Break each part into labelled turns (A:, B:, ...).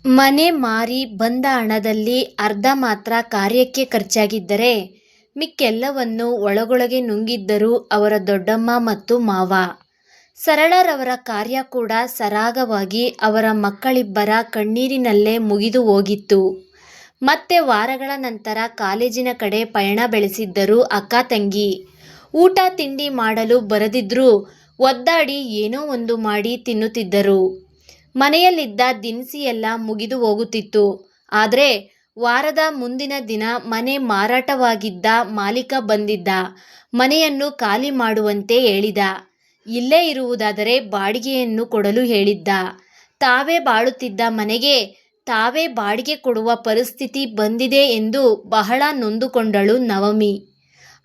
A: ಮನೆ ಮಾರಿ ಬಂದ ಹಣದಲ್ಲಿ ಅರ್ಧ ಮಾತ್ರ ಕಾರ್ಯಕ್ಕೆ ಖರ್ಚಾಗಿದ್ದರೆ ಮಿಕ್ಕೆಲ್ಲವನ್ನು ಒಳಗೊಳಗೆ ನುಂಗಿದ್ದರು ಅವರ ದೊಡ್ಡಮ್ಮ ಮತ್ತು ಮಾವ. ಸರಳರವರ ಕಾರ್ಯ ಕೂಡ ಸರಾಗವಾಗಿ ಅವರ ಮಕ್ಕಳಿಬ್ಬರ ಕಣ್ಣೀರಿನಲ್ಲೇ ಮುಗಿದು ಹೋಗಿತ್ತು. ಮತ್ತೆ ವಾರಗಳ ನಂತರ ಕಾಲೇಜಿನ ಕಡೆ ಪಯಣ ಬೆಳೆಸಿದ್ದರು ಅಕ್ಕ ತಂಗಿ. ಊಟ ತಿಂಡಿ ಮಾಡಲು ಬರದಿದ್ರೂ ಒದ್ದಾಡಿ ಏನೋ ಒಂದು ಮಾಡಿ ತಿನ್ನುತ್ತಿದ್ದರು. ಮನೆಯಲ್ಲಿದ್ದ ದಿನಸಿಯೆಲ್ಲ ಮುಗಿದು ಹೋಗುತ್ತಿತ್ತು. ಆದರೆ ವಾರದ ಮುಂದಿನ ದಿನ ಮನೆ ಮಾರಾಟವಾಗಿದ್ದ ಮಾಲೀಕ ಬಂದಿದ್ದ. ಮನೆಯನ್ನು ಖಾಲಿ ಮಾಡುವಂತೆ ಹೇಳಿದ. ಇಲ್ಲೇ ಇರುವುದಾದರೆ ಬಾಡಿಗೆಯನ್ನು ಕೊಡಲು ಹೇಳಿದ್ದ. ತಾವೇ ಬಾಳುತ್ತಿದ್ದ ಮನೆಗೆ ತಾವೇ ಬಾಡಿಗೆ ಕೊಡುವ ಪರಿಸ್ಥಿತಿ ಬಂದಿದೆ ಎಂದು ಬಹಳ ನೊಂದುಕೊಂಡಳು ನವಮಿ.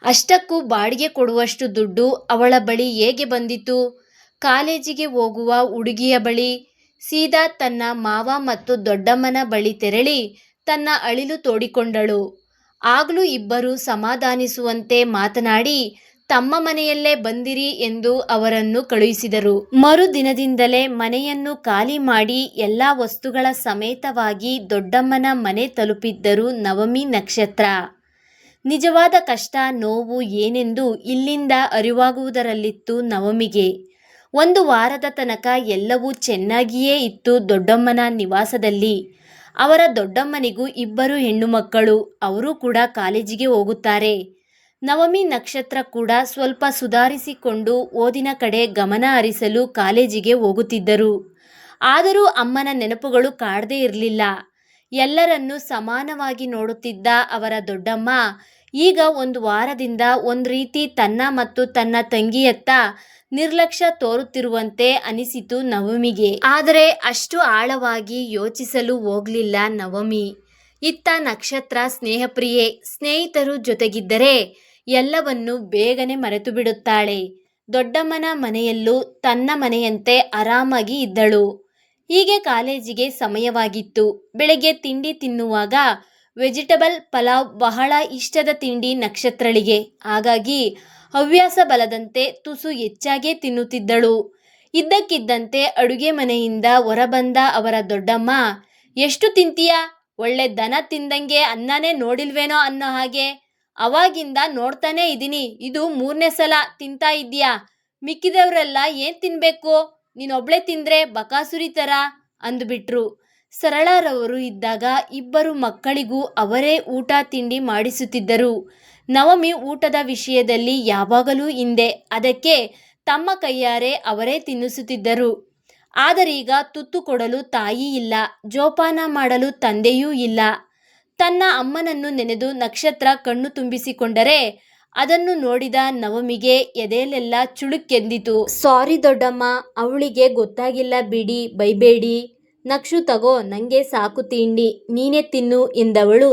A: ಅಷ್ಟಕ್ಕೂ ಬಾಡಿಗೆ ಕೊಡುವಷ್ಟು ದುಡ್ಡು ಅವಳ ಬಳಿ ಹೇಗೆ ಬಂದಿತು? ಕಾಲೇಜಿಗೆ ಹೋಗುವ ಹುಡುಗಿಯ ಬಳಿ. ಸೀದಾ ತನ್ನ ಮಾವ ಮತ್ತು ದೊಡ್ಡಮ್ಮನ ಬಳಿ ತೆರಳಿ ತನ್ನ ಅಳಿಲು ತೋಡಿಕೊಂಡಳು. ಆಗ್ಲೂ ಇಬ್ಬರು ಸಮಾಧಾನಿಸುವಂತೆ ಮಾತನಾಡಿ ತಮ್ಮ ಮನೆಯಲ್ಲೇ ಬಂದಿರಿ ಎಂದು ಅವರನ್ನು ಕಳುಹಿಸಿದರು. ಮರುದಿನದಿಂದಲೇ ಮನೆಯನ್ನು ಖಾಲಿ ಮಾಡಿ ಎಲ್ಲ ವಸ್ತುಗಳ ಸಮೇತವಾಗಿ ದೊಡ್ಡಮ್ಮನ ಮನೆ ತಲುಪಿದ್ದರು ನವಮಿ ನಕ್ಷತ್ರ. ನಿಜವಾದ ಕಷ್ಟ ನೋವು ಏನೆಂದು ಇಲ್ಲಿಂದ ಅರಿವಾಗುವುದರಲ್ಲಿತ್ತು ನವಮಿಗೆ. ಒಂದು ವಾರದ ತನಕ ಎಲ್ಲವೂ ಚೆನ್ನಾಗಿಯೇ ಇತ್ತು ದೊಡ್ಡಮ್ಮನ ನಿವಾಸದಲ್ಲಿ. ಅವರ ದೊಡ್ಡಮ್ಮನಿಗೂ ಇಬ್ಬರು ಹೆಣ್ಣು ಮಕ್ಕಳು. ಅವರು ಕೂಡ ಕಾಲೇಜಿಗೆ ಹೋಗುತ್ತಾರೆ. ನವಮಿ ನಕ್ಷತ್ರ ಕೂಡ ಸ್ವಲ್ಪ ಸುಧಾರಿಸಿಕೊಂಡು ಓದಿನ ಕಡೆ ಗಮನ ಹರಿಸಲು ಕಾಲೇಜಿಗೆ ಹೋಗುತ್ತಿದ್ದರು. ಆದರೂ ಅಮ್ಮನ ನೆನಪುಗಳು ಕಾಡದೇ ಇರಲಿಲ್ಲ. ಎಲ್ಲರನ್ನೂ ಸಮಾನವಾಗಿ ನೋಡುತ್ತಿದ್ದ ಅವರ ದೊಡ್ಡಮ್ಮ ಈಗ ಒಂದು ವಾರದಿಂದ ಒಂದು ರೀತಿ ತನ್ನ ಮತ್ತು ತನ್ನ ತಂಗಿಯತ್ತ ನಿರ್ಲಕ್ಷ್ಯ ತೋರುತ್ತಿರುವಂತೆ ಅನಿಸಿತು ನವಮಿಗೆ. ಆದರೆ ಅಷ್ಟು ಆಳವಾಗಿ ಯೋಚಿಸಲು ಹೋಗಲಿಲ್ಲ ನವಮಿ. ಇತ್ತ ನಕ್ಷತ್ರ ಸ್ನೇಹಪ್ರಿಯೆ. ಸ್ನೇಹಿತರು ಜೊತೆಗಿದ್ದರೆ ಎಲ್ಲವನ್ನೂ ಬೇಗನೆ ಮರೆತು ಬಿಡುತ್ತಾಳೆ. ದೊಡ್ಡಮ್ಮನ ಮನೆಯಲ್ಲೂ ತನ್ನ ಮನೆಯಂತೆ ಆರಾಮಾಗಿ ಇದ್ದಳು. ಹೀಗೆ ಕಾಲೇಜಿಗೆ ಸಮಯವಾಗಿತ್ತು. ಬೆಳಗ್ಗೆ ತಿಂಡಿ ತಿನ್ನುವಾಗ ವೆಜಿಟಬಲ್ ಪಲಾವ್ ಬಹಳ ಇಷ್ಟದ ತಿಂಡಿ ನಕ್ಷತ್ರಳಿಗೆ. ಹಾಗಾಗಿ ಹವ್ಯಾಸ ಬಲದಂತೆ ತುಸು ಹೆಚ್ಚಾಗೇ ತಿನ್ನುತ್ತಿದ್ದಳು. ಇದ್ದಕ್ಕಿದ್ದಂತೆ ಅಡುಗೆ ಮನೆಯಿಂದ ಹೊರಬಂದ ಅವರ ದೊಡ್ಡಮ್ಮ, ಎಷ್ಟು ತಿಂತೀಯಾ? ಒಳ್ಳೆ ದನ ತಿಂದಂಗೆ ಅನ್ನನೇ ನೋಡಿಲ್ವೇನೋ ಅನ್ನೋ ಹಾಗೆ. ಅವಾಗಿಂದ ನೋಡ್ತಾನೇ ಇದ್ದೀನಿ. ಇದು 3ನೇ ಸಲ ತಿಂತಾ ಇದ್ದೀಯಾ? ಮಿಕ್ಕಿದವರೆಲ್ಲ ಏನ್ ತಿನ್ಬೇಕು? ನೀನೊಬ್ಳೆ ತಿಂದ್ರೆ ಬಕಾಸುರಿ ಥರ ಅಂದುಬಿಟ್ರು. ಸರಳರವರು ಇದ್ದಾಗ ಇಬ್ಬರು ಮಕ್ಕಳಿಗೂ ಅವರೇ ಊಟ ತಿಂಡಿ ಮಾಡಿಸುತ್ತಿದ್ದರು. ನವಮಿ ಊಟದ ವಿಷಯದಲ್ಲಿ ಯಾವಾಗಲೂ ಹಿಂದೆ. ಅದಕ್ಕೆ ತಮ್ಮ ಕೈಯಾರೆ ಅವರೇ ತಿನ್ನಿಸುತ್ತಿದ್ದರು. ಆದರೀಗ ತುತ್ತು ಕೊಡಲು ತಾಯಿ ಇಲ್ಲ, ಜೋಪಾನ ಮಾಡಲು ತಂದೆಯೂ ಇಲ್ಲ. ತನ್ನ ಅಮ್ಮನನ್ನು ನೆನೆದು ನಕ್ಷತ್ರ ಕಣ್ಣು ತುಂಬಿಸಿಕೊಂಡರೆ ಅದನ್ನು ನೋಡಿದ ನವಮಿಗೆ ಎದೆಯಲ್ಲೆಲ್ಲ ಚುಳುಕೆಂದಿತು. ಸಾರಿ ದೊಡ್ಡಮ್ಮ, ಅವಳಿಗೆ ಗೊತ್ತಾಗಿಲ್ಲ ಬಿಡಿ, ಬೈಬೇಡಿ. ನಕ್ಷು ತಗೋ, ನಂಗೆ ಸಾಕು ತಿಂಡಿ, ನೀನೇ ತಿನ್ನು ಎಂದವಳು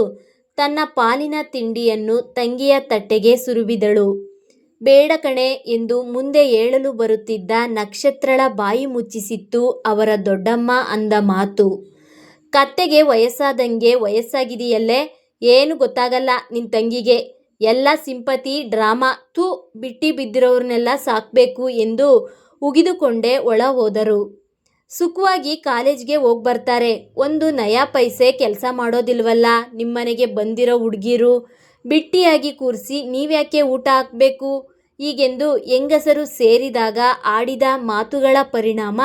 A: ತನ್ನ ಪಾಲಿನ ತಿಂಡಿಯನ್ನು ತಂಗಿಯ ತಟ್ಟೆಗೆ ಸುರುವಿದಳು. ಬೇಡ ಕಣೆ ಎಂದು ಮುಂದೆ ಹೇಳಲು ಬರುತ್ತಿದ್ದ ನಕ್ಷತ್ರಳ ಬಾಯಿ ಮುಚ್ಚಿಸಿತ್ತು ಅವರ ದೊಡ್ಡಮ್ಮ ಅಂದ ಮಾತು. ಕತ್ತೆಗೆ ವಯಸ್ಸಾದಂಗೆ ವಯಸ್ಸಾಗಿದೆಯಲ್ಲೇ, ಏನು ಗೊತ್ತಾಗಲ್ಲ ನಿನ್ ತಂಗಿಗೆ. ಎಲ್ಲ ಸಿಂಪತಿ ಡ್ರಾಮಾ. ಥೂ, ಬಿಟ್ಟಿ ಬಿದ್ದಿರೋರ್ನೆಲ್ಲ ಸಾಕ್ಬೇಕು ಎಂದು ಉಗಿದುಕೊಂಡೇ ಒಳ ಹೋದರು. ಸುಖವಾಗಿ ಕಾಲೇಜ್ಗೆ ಹೋಗ್ಬರ್ತಾರೆ. ಒಂದು ನಯಾ ಪೈಸೆ ಕೆಲಸ ಮಾಡೋದಿಲ್ವಲ್ಲ ನಿಮ್ಮನೆಗೆ ಬಂದಿರೋ ಹುಡುಗಿರು. ಬಿಟ್ಟಿಯಾಗಿ ಕೂರಿಸಿ ನೀವ್ಯಾಕೆ ಊಟ ಹಾಕಬೇಕು? ಹೀಗೆಂದು ಹೆಂಗಸರು ಸೇರಿದಾಗ ಆಡಿದ ಮಾತುಗಳ ಪರಿಣಾಮ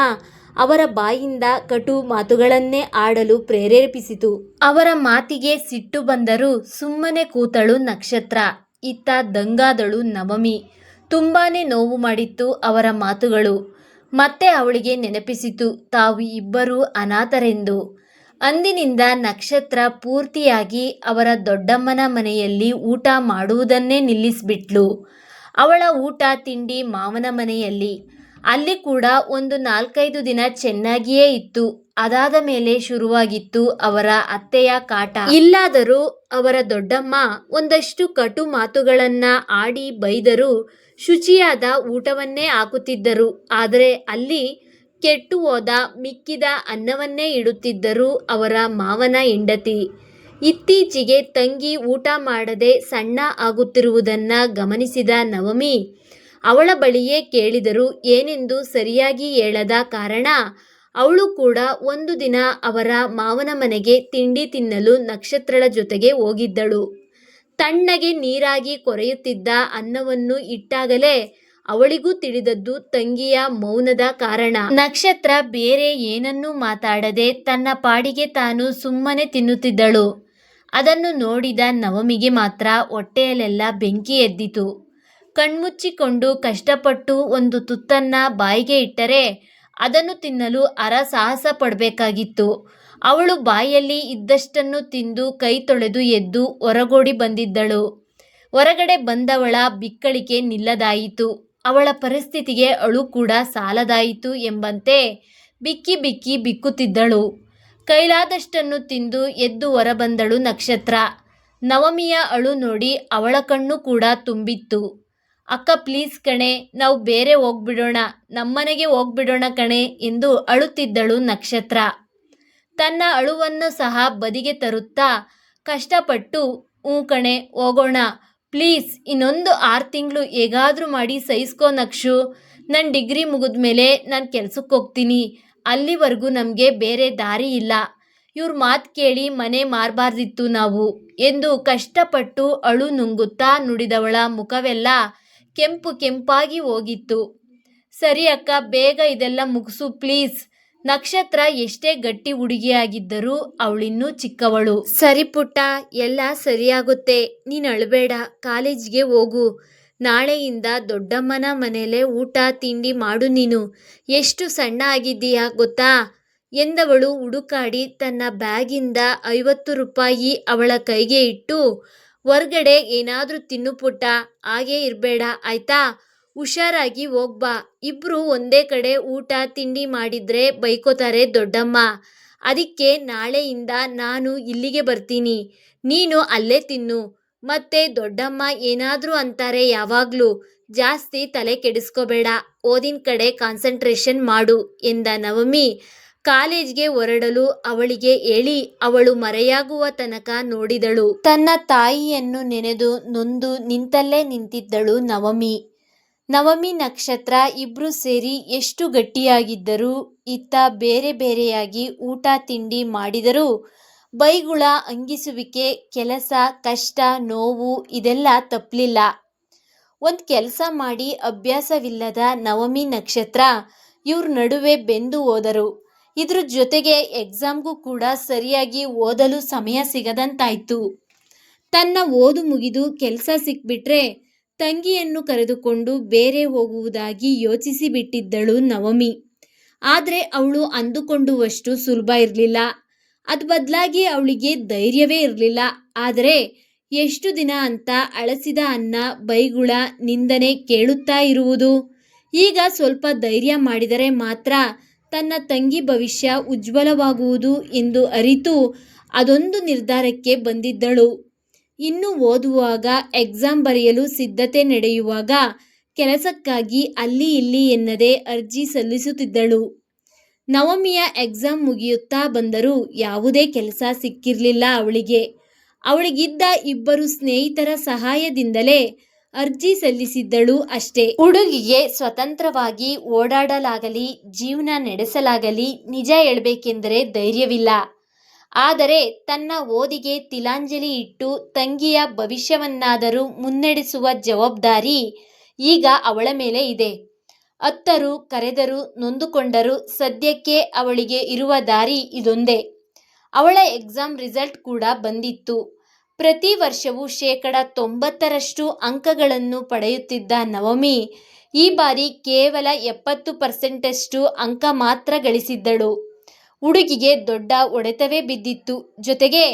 A: ಅವರ ಬಾಯಿಂದ ಕಟು ಮಾತುಗಳನ್ನೇ ಆಡಲು ಪ್ರೇರೇಪಿಸಿತು. ಅವರ ಮಾತಿಗೆ ಸಿಟ್ಟು ಬಂದರೂ ಸುಮ್ಮನೆ ಕೂತಳು ನಕ್ಷತ್ರ. ಇತ್ತ ದಂಗಾದಳು ನವಮಿ. ತುಂಬಾನೇ ನೋವು ಮಾಡಿತ್ತು ಅವರ ಮಾತುಗಳು. ಮತ್ತೆ ಅವಳಿಗೆ ನೆನಪಿಸಿತು ತಾವು ಇಬ್ಬರು ಅನಾಥರೆಂದು. ಅಂದಿನಿಂದ ನಕ್ಷತ್ರ ಪೂರ್ತಿಯಾಗಿ ಅವರ ದೊಡ್ಡಮ್ಮನ ಮನೆಯಲ್ಲಿ ಊಟ ಮಾಡುವುದನ್ನೇ ನಿಲ್ಲಿಸಿಬಿಟ್ಲು. ಅವಳ ಊಟ ತಿಂಡಿ ಮಾವನ ಮನೆಯಲ್ಲಿ. ಅಲ್ಲಿ ಕೂಡ ಒಂದು 4-5 ದಿನ ಚೆನ್ನಾಗಿಯೇ ಇತ್ತು. ಅದಾದ ಮೇಲೆ ಶುರುವಾಗಿತ್ತು ಅವರ ಅತ್ತೆಯ ಕಾಟ. ಇಲ್ಲಾದರೂ ಅವರ ದೊಡ್ಡಮ್ಮ ಒಂದಷ್ಟು ಕಟು ಮಾತುಗಳನ್ನ ಆಡಿ ಬೈದರೂ ಶುಚಿಯಾದ ಊಟವನ್ನೇ ಹಾಕುತ್ತಿದ್ದರು. ಆದರೆ ಅಲ್ಲಿ ಕೆಟ್ಟು ಹೋದ ಮಿಕ್ಕಿದ ಅನ್ನವನ್ನೇ ಇಡುತ್ತಿದ್ದರು ಅವರ ಮಾವನ ಹೆಂಡತಿ. ಇತ್ತೀಚೆಗೆ ತಂಗಿ ಊಟ ಮಾಡದೆ ಸಣ್ಣ ಆಗುತ್ತಿರುವುದನ್ನ ಗಮನಿಸಿದ ನವಮಿ ಅವಳ ಬಳಿಯೇ ಕೇಳಿದರು. ಏನೆಂದು ಸರಿಯಾಗಿ ಹೇಳದ ಕಾರಣ ಅವಳು ಕೂಡ ಒಂದು ದಿನ ಅವರ ಮಾವನ ಮನೆಗೆ ತಿಂಡಿ ತಿನ್ನಲು ನಕ್ಷತ್ರಳ ಜೊತೆಗೆ ಹೋಗಿದ್ದಳು. ತಣ್ಣಗೆ ನೀರಾಗಿ ಕೊರೆಯುತ್ತಿದ್ದ ಅನ್ನವನ್ನು ಇಟ್ಟಾಗಲೇ ಅವಳಿಗೂ ತಿಳಿದದ್ದು ತಂಗಿಯ ಮೌನದ ಕಾರಣ. ನಕ್ಷತ್ರ ಬೇರೆ ಏನನ್ನೂ ಮಾತಾಡದೆ ತನ್ನ ಪಾಡಿಗೆ ತಾನು ಸುಮ್ಮನೆ ತಿನ್ನುತ್ತಿದ್ದಳು. ಅದನ್ನು ನೋಡಿದ ನವಮಿಗೆ ಮಾತ್ರ ಹೊಟ್ಟೆಯಲ್ಲೆಲ್ಲ ಬೆಂಕಿ ಎದ್ದಿತು. ಕಣ್ಮುಚ್ಚಿಕೊಂಡು ಕಷ್ಟಪಟ್ಟು ಒಂದು ತುತ್ತನ್ನ ಬಾಯಿಗೆ ಇಟ್ಟರೆ ಅದನ್ನು ತಿನ್ನಲು ಹರಸಾಹಸ ಪಡಬೇಕಾಗಿತ್ತು. ಅವಳು ಬಾಯಲ್ಲಿ ಇದ್ದಷ್ಟನ್ನು ತಿಂದು ಕೈ ತೊಳೆದು ಎದ್ದು ಹೊರಗೋಡಿ ಬಂದಿದ್ದಳು. ಹೊರಗಡೆ ಬಂದವಳ ಬಿಕ್ಕಳಿಕೆ ನಿಲ್ಲದಾಯಿತು. ಅವಳ ಪರಿಸ್ಥಿತಿಗೆ ಅಳು ಕೂಡ ಸಾಲದಾಯಿತು ಎಂಬಂತೆ ಬಿಕ್ಕಿ ಬಿಕ್ಕಿ ಬಿಕ್ಕುತ್ತಿದ್ದಳು. ಕೈಲಾದಷ್ಟನ್ನು ತಿಂದು ಎದ್ದು ಹೊರಬಂದಳು ನಕ್ಷತ್ರ. ನವಮಿಯ ಅಳು ನೋಡಿ ಅವಳ ಕಣ್ಣು ಕೂಡ ತುಂಬಿತ್ತು. ಅಕ್ಕ ಪ್ಲೀಸ್ ಕಣೆ, ನಾವು ಬೇರೆ ಹೋಗ್ಬಿಡೋಣ, ನಮ್ಮನೆಗೆ ಹೋಗ್ಬಿಡೋಣ ಕಣೆ ಎಂದು ಅಳುತ್ತಿದ್ದಳು ನಕ್ಷತ್ರ. ತನ್ನ ಅಳುವನ್ನು ಸಹ ಬದಿಗೆ ತರುತ್ತಾ ಕಷ್ಟಪಟ್ಟು ಹ್ಞೂ ಕಣೆ ಹೋಗೋಣ ಪ್ಲೀಸ್, ಇನ್ನೊಂದು 6 ತಿಂಗಳು ಹೇಗಾದರೂ ಮಾಡಿ ಸಹಿಸ್ಕೋ ನಕ್ಷು. ನನ್ನ ಡಿಗ್ರಿ ಮುಗಿದ್ಮೇಲೆ ನಾನು ಕೆಲ್ಸಕ್ಕೆ ಹೋಗ್ತೀನಿ. ಅಲ್ಲಿವರೆಗೂ ನಮಗೆ ಬೇರೆ ದಾರಿ ಇಲ್ಲ. ಇವ್ರ ಮಾತು ಕೇಳಿ ಮನೆ ಮಾರಬಾರ್ದಿತ್ತು ನಾವು ಎಂದು ಕಷ್ಟಪಟ್ಟು ಅಳು ನುಂಗುತ್ತಾ ನುಡಿದವಳ ಮುಖವೆಲ್ಲ ಕೆಂಪು ಕೆಂಪಾಗಿ ಹೋಗಿತ್ತು. ಸರಿ ಅಕ್ಕ, ಬೇಗ ಇದೆಲ್ಲ ಮುಗಿಸು ಪ್ಲೀಸ್. ನಕ್ಷತ್ರ ಎಷ್ಟೇ ಗಟ್ಟಿ ಹುಡುಗಿಯಾಗಿದ್ದರೂ ಅವಳಿನ್ನೂ ಚಿಕ್ಕವಳು. ಸರಿ ಪುಟ್ಟ, ಎಲ್ಲ ಸರಿಯಾಗುತ್ತೆ, ನೀನು ಅಳಬೇಡ, ಕಾಲೇಜಿಗೆ ಹೋಗು. ನಾಳೆಯಿಂದ ದೊಡ್ಡಮ್ಮನ ಮನೇಲೆ ಊಟ ತಿಂಡಿ ಮಾಡು. ನೀನು ಎಷ್ಟು ಸಣ್ಣ ಆಗಿದ್ದೀಯಾ ಗೊತ್ತಾ ಎಂದವಳು ಹುಡುಕಾಡಿ ತನ್ನ ಬ್ಯಾಗಿಂದ 50 ರೂಪಾಯಿ ಅವಳ ಕೈಗೆ ಇಟ್ಟು, ಹೊರ್ಗಡೆ ಏನಾದರೂ ತಿನ್ನು ಪುಟ್ಟ, ಹಾಗೇ ಇರಬೇಡ ಆಯ್ತಾ, ಹುಷಾರಾಗಿ ಹೋಗ್ಬಾ. ಇಬ್ರು ಒಂದೇ ಕಡೆ ಊಟ ತಿಂಡಿ ಮಾಡಿದ್ರೆ ಬೈಕೋತಾರೆ ದೊಡ್ಡಮ್ಮ. ಅದಕ್ಕೆ ನಾಳೆಯಿಂದ ನಾನು ಇಲ್ಲಿಗೆ ಬರ್ತೀನಿ, ನೀನು ಅಲ್ಲೇ ತಿನ್ನು. ಮತ್ತೆ ದೊಡ್ಡಮ್ಮ ಏನಾದರೂ ಅಂತಾರೆ ಯಾವಾಗಲೂ. ಜಾಸ್ತಿ ತಲೆ ಕೆಡಿಸ್ಕೋಬೇಡ, ಓದಿನ ಕಡೆ ಕಾನ್ಸಂಟ್ರೇಷನ್ ಮಾಡು ಎಂದ ನವಮಿ ಕಾಲೇಜ್ಗೆ ಹೊರಡಲು ಅವಳಿಗೆ ಹೇಳಿ ಅವಳು ಮರೆಯಾಗುವ ತನಕ ನೋಡಿದಳು. ತನ್ನ ತಾಯಿಯನ್ನು ನೆನೆದು ನೊಂದು ನಿಂತಲ್ಲೇ ನಿಂತಿದ್ದಳು ನವಮಿ. ನವಮಿ ನಕ್ಷತ್ರ ಇಬ್ರು ಸೇರಿ ಎಷ್ಟು ಗಟ್ಟಿಯಾಗಿದ್ದರೂ ಇತ್ತ ಬೇರೆ ಬೇರೆಯಾಗಿ ಊಟ ತಿಂಡಿ ಮಾಡಿದರೂ ಬೈಗುಳ, ಅಂಗಿಸುವಿಕೆ, ಕೆಲಸ, ಕಷ್ಟ, ನೋವು ಇದೆಲ್ಲ ತಪ್ಪಲಿಲ್ಲ. ಒಂದು ಕೆಲಸ ಮಾಡಿ ಅಭ್ಯಾಸವಿಲ್ಲದ ನವಮಿ ನಕ್ಷತ್ರ ಇವ್ರ ನಡುವೆ ಬೆಂದು ಹೋದರು. ಇದ್ರ ಜೊತೆಗೆ ಎಕ್ಸಾಮ್ಗೂ ಕೂಡ ಸರಿಯಾಗಿ ಓದಲು ಸಮಯ ಸಿಗದಂತಾಯ್ತು. ತನ್ನ ಓದು ಮುಗಿದು ಕೆಲಸ ಸಿಕ್ಬಿಟ್ರೆ ತಂಗಿಯನ್ನು ಕರೆದುಕೊಂಡು ಬೇರೆ ಹೋಗುವುದಾಗಿ ಯೋಚಿಸಿ ಬಿಟ್ಟಿದ್ದಳು ನವಮಿ. ಆದರೆ ಅವಳು ಅಂದುಕೊಂಡುವಷ್ಟು ಸುಲಭ ಇರಲಿಲ್ಲ. ಅದು ಬದಲಾಗಿ ಅವಳಿಗೆ ಧೈರ್ಯವೇ ಇರಲಿಲ್ಲ. ಆದರೆ ಎಷ್ಟು ದಿನ ಅಂತ ಅಳಸಿದ ಅನ್ನ, ಬೈಗುಳ, ನಿಂದನೆ ಕೇಳುತ್ತಾ ಇರುವುದು? ಈಗ ಸ್ವಲ್ಪ ಧೈರ್ಯ ಮಾಡಿದರೆ ಮಾತ್ರ ತನ್ನ ತಂಗಿ ಭವಿಷ್ಯ ಉಜ್ವಲವಾಗುವುದು ಎಂದು ಅರಿತು ಅದೊಂದು ನಿರ್ಧಾರಕ್ಕೆ ಬಂದಿದ್ದಳು. ಇನ್ನು ಓದುವಾಗ, ಎಕ್ಸಾಮ್ ಬರೆಯಲು ಸಿದ್ಧತೆ ನಡೆಯುವಾಗ ಕೆಲಸಕ್ಕಾಗಿ ಅಲ್ಲಿ ಇಲ್ಲಿ ಎನ್ನದೆ ಅರ್ಜಿ ಸಲ್ಲಿಸುತ್ತಿದ್ದಳು. ನವಮಿಯ ಎಕ್ಸಾಮ್ ಮುಗಿಯುತ್ತಾ ಬಂದರೂ ಯಾವುದೇ ಕೆಲಸ ಸಿಕ್ಕಿರಲಿಲ್ಲ ಅವಳಿಗೆ. ಅವಳಿಗಿದ್ದ 2 ಸ್ನೇಹಿತರ ಸಹಾಯದಿಂದಲೇ ಅರ್ಜಿ ಸಲ್ಲಿಸಿದ್ದಳು ಅಷ್ಟೇ. ಹುಡುಗಿಗೆ ಸ್ವತಂತ್ರವಾಗಿ ಓಡಾಡಲಾಗಲಿ, ಜೀವನ ನಡೆಸಲಾಗಲಿ ನಿಜ ಹೇಳಬೇಕೆಂದರೆ ಧೈರ್ಯವಿಲ್ಲ. ಆದರೆ ತನ್ನ ಓದಿಗೆ ತಿಲಾಂಜಲಿ ಇಟ್ಟು ತಂಗಿಯ ಭವಿಷ್ಯವನ್ನಾದರೂ ಮುನ್ನಡೆಸುವ ಜವಾಬ್ದಾರಿ ಈಗ ಅವಳ ಮೇಲೆ ಇದೆ. ಅತ್ತರು, ಕರೆದರು, ನೊಂದುಕೊಂಡರು, ಸದ್ಯಕ್ಕೆ ಅವಳಿಗೆ ಇರುವ ದಾರಿ ಇದೊಂದೇ. ಅವಳ ಎಕ್ಸಾಮ್ ರಿಸಲ್ಟ್ ಕೂಡ ಬಂದಿತ್ತು. ಪ್ರತಿ ವರ್ಷವೂ 90% ಅಂಕಗಳನ್ನು ಪಡೆಯುತ್ತಿದ್ದ ನವಮಿ ಈ ಬಾರಿ ಕೇವಲ 70% ಅಂಕ ಮಾತ್ರ ಗಳಿಸಿದ್ದಳು. ಹುಡುಗಿಗೆ ದೊಡ್ಡ ಹೊಡೆತವೇ ಬಿದ್ದಿತ್ತು. ಜೊತೆಗೆ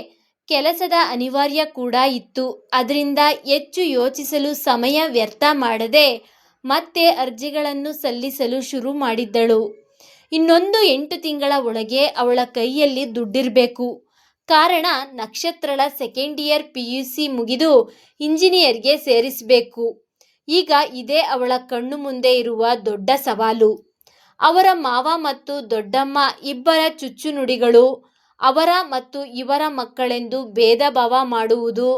A: ಕೆಲಸದ ಅನಿವಾರ್ಯ ಕೂಡ ಇತ್ತು. ಅದರಿಂದ ಹೆಚ್ಚು ಯೋಚಿಸಲು ಸಮಯ ವ್ಯರ್ಥ ಮಾಡದೆ ಮತ್ತೆ ಅರ್ಜಿಗಳನ್ನು ಸಲ್ಲಿಸಲು ಶುರು ಮಾಡಿದ್ದಳು. ಇನ್ನೊಂದು 8 ತಿಂಗಳ ಒಳಗೆ ಅವಳ ಕೈಯಲ್ಲಿ ದುಡ್ಡಿರಬೇಕು. ಕಾರಣ ನಕ್ಷತ್ರಳ ಸೆಕೆಂಡ್ ಇಯರ್ PUC ಮುಗಿದು ಇಂಜಿನಿಯರ್ಗೆ ಸೇರಿಸಬೇಕು. ಈಗ ಇದೇ ಅವಳ ಕಣ್ಣು ಮುಂದೆ ಇರುವ ದೊಡ್ಡ ಸವಾಲು. ಅವರ ಮಾವ ಮತ್ತು ದೊಡ್ಡಮ್ಮ ಇಬ್ಬರ ಚುಚ್ಚುನುಡಿಗಳು, ಅವರ ಮತ್ತು ಇವರ ಮಕ್ಕಳೆಂದು ಭೇದ ಭಾವ ಮಾಡುವುದು,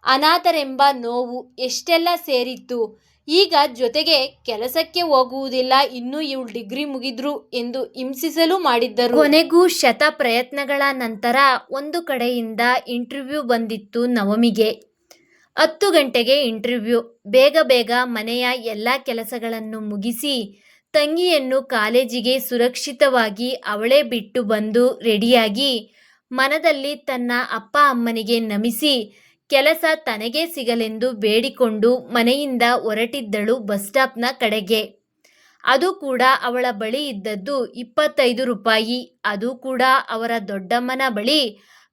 A: ಅನಾಥರೆಂಬ ನೋವು ಎಷ್ಟೆಲ್ಲ ಸೇರಿತ್ತು. ಈಗ ಜೊತೆಗೆ ಕೆಲಸಕ್ಕೆ ಹೋಗುವುದಿಲ್ಲ, ಇನ್ನು ಇವಳು ಡಿಗ್ರಿ ಮುಗಿದ್ರು ಎಂದು ಹಿಂಸಿಸಲು ಮಾಡಿದ್ದರು. ಕೊನೆಗೂ ಶತ ಪ್ರಯತ್ನಗಳ ನಂತರ ಒಂದು ಕಡೆಯಿಂದ ಇಂಟರ್ವ್ಯೂ ಬಂದಿತ್ತು ನವಮಿಗೆ. 10 ಗಂಟೆಗೆ ಇಂಟರ್ವ್ಯೂ. ಬೇಗ ಬೇಗ ಮನೆಯ ಎಲ್ಲ ಕೆಲಸಗಳನ್ನು ಮುಗಿಸಿ ತಂಗಿಯನ್ನು ಕಾಲೇಜಿಗೆ ಸುರಕ್ಷಿತವಾಗಿ ಅವಳೇ ಬಿಟ್ಟು ಬಂದು ರೆಡಿಯಾಗಿ ಮನದಲ್ಲಿ ತನ್ನ ಅಪ್ಪ ಅಮ್ಮನಿಗೆ ನಮಿಸಿ ಕೆಲಸ ತನಗೇ ಸಿಗಲೆಂದು ಬೇಡಿಕೊಂಡು ಮನೆಯಿಂದ ಹೊರಟಿದ್ದಳು ಬಸ್ ಸ್ಟಾಪ್ನ ಕಡೆಗೆ. ಅದು ಕೂಡ ಅವಳ ಬಳಿ ಇದ್ದದ್ದು 25 ರೂಪಾಯಿ. ಅದು ಕೂಡ ಅವರ ದೊಡ್ಡಮ್ಮನ ಬಳಿ